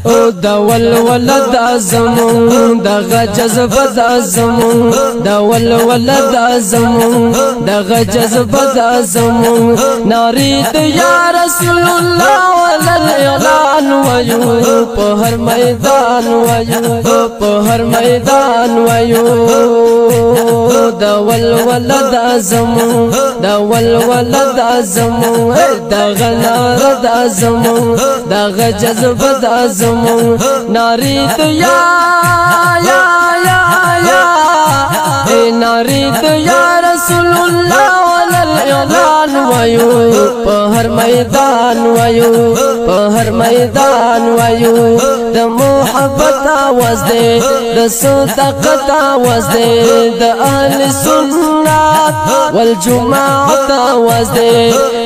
او دا ولولد زمون دغه جذبه د زمون دا ولولد زمون دغه جذبه د زمون ناری د یا رسول الله ولل اعلان وایو په هر میدان وایو په هر میدان وایو دا ولولد زمون دا ولولد زمون دغه نار د زمون دغه جذبه د زمون ناری د یا ناری د یا رسول الله ولل اعلان وایو په هر میدان وایو په هر میدان وایو د محبت आवाज دې د صداقت आवाज دې د اهل سنت والجماعت आवाज دې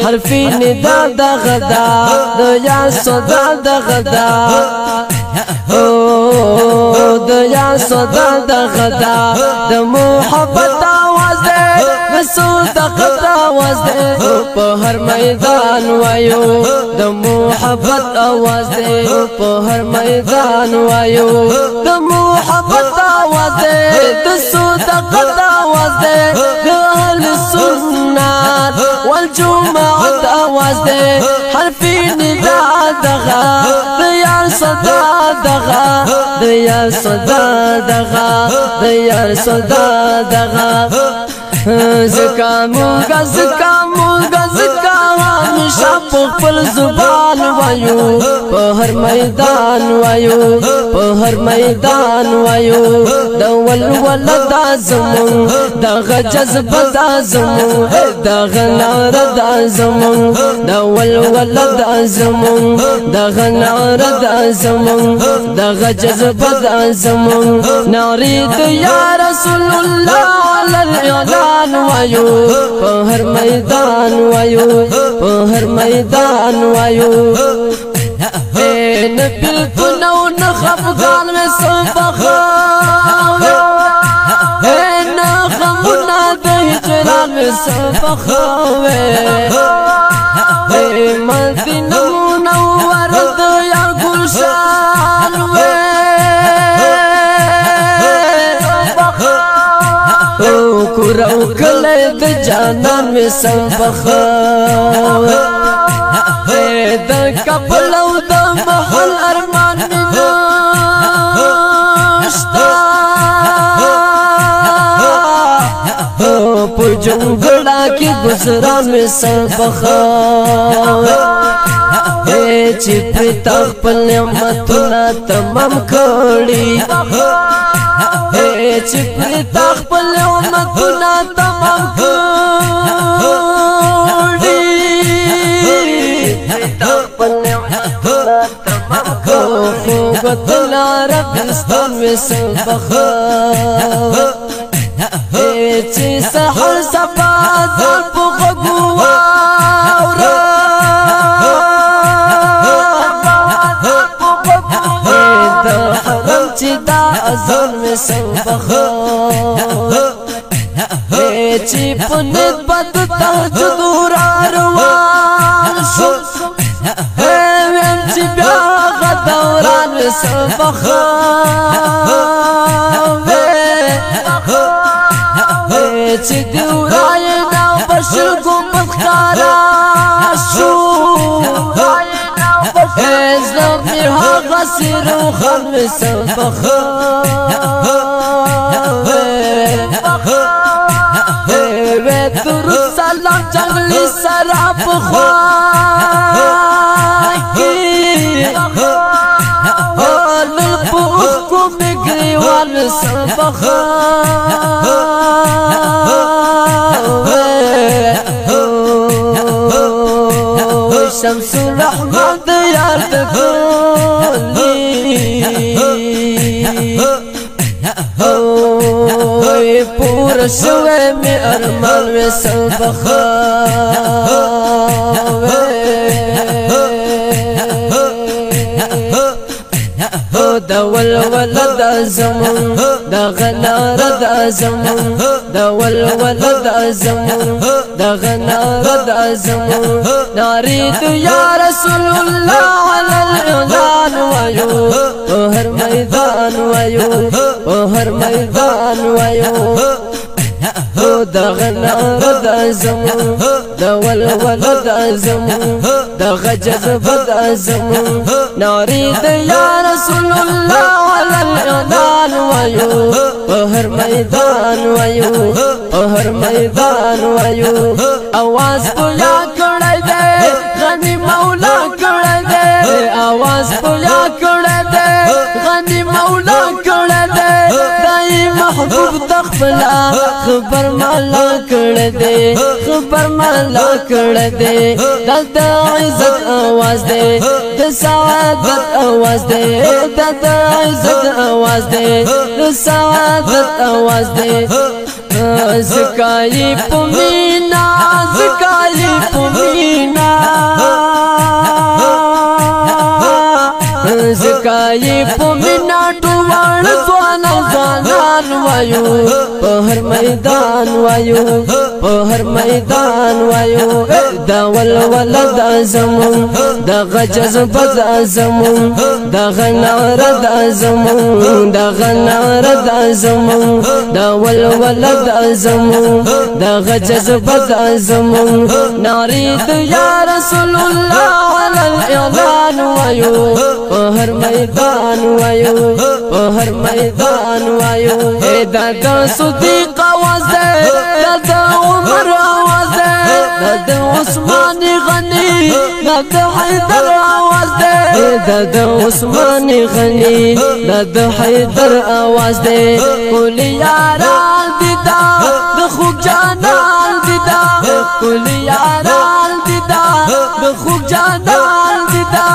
حرف ندا د غدا د یا صدا د غدا د یا صدا د غدا د محبت आवाज دې د صداقت आवाज دې په هر میدان وایو د محبت आवाज دې په هر میدان وایو د محبت आवाज دې د صداقت आवाز دې د اهل سنت والجماعت आवाज دې حرف ندا دغه د یار صدا دغه د یار صدا دغه د یار صدا دغه زکامونگا زکامونگا ہمیشہ پخپل زبان وایو په هر میدان وایو په هر میدان وایو دا ولولد زمون دغه جذبه د زمون دغه نار د زمون دا ولولد زمون دغه نار د زمون دغه جذبه د زمون ناری د یا رسول الله اعلان وایو په هر میدان وایو په هر میدان وایو نه بالکل نه خفقان مې سبخاوي نه غمونه د هجران مې سبخاوي مدینه منوره د یا ګلشان کورو کله د جانان می سبخاوي د کپل او د محل ارمان می نشتا په جنګړه کې گزاران می سبخاوي چې پتا خپل نعمتونه تمام کړی چې پتا خپل نعمتونه تمام کړی پتا خپل نعمتونه تمام کړی خو ګتلا ربستان می سبخاوي چې سحر صفا ځل په غوغا ازل میں سبخاوي چې په نسبت تهجد روان شو ویم چې بیا غدوران میں سبخاوي چې دیورای نو بشر ګمت خارا شو ازلم میها غسیر و خلم سبخاوي و درود سلام جنگلی سراب خواهی آلل پوخ کو مگریوان سبخاوي شمس الرحمن دیار تکلی پورا شوه می ارمان می سبخاوي دا ولولد زمون دا غنار دا زمون دا ولولد زمون دا غنار دا زمون ناری د یا رسول الله على الاعلان وایو میدان وایو په هر میدان وایو دغه ناره د زمون د ولول د زمون دغه جذبه د زمون نارې د یا رسول الله علی الاعلان وایو په هر میدان وایو په هر میدان وایو اواز پویا کړی دی غنی مولا کړی دی اواز پویا کړی دی غنی مولا کړی دی دای محبوب تخفلا خبر مالا کړی دی خبر مالا کړی دی د عزت आवाज دی د سعادت आवाज دی د عزت आवाज دی د سعادت आवाز دی زکای پمینا زکای پمینا زکای پمینا ټوال ځوانان وایو په هر میدان وایو په هر میدان وایو دا ولول د زمون دغه جذبه د زمون دغه ناره د زمون دغه ناره د زمون دا ولول د زمون دغه جذبه د زمون نارې د یا رسول الله علی الاعلان وایو په هر میدان وایو په هر میدان وایو دا د صدیق आवाज ده دا د عمر आवाज ده دا د عثمان غنی دا د حیدر आवाज ده دا د عثمان غنی دا د حیدر आवाज ده کول یاران دي دا د خوږ جانان دي دا کول یاران دي دا د خوږ جانان دي دا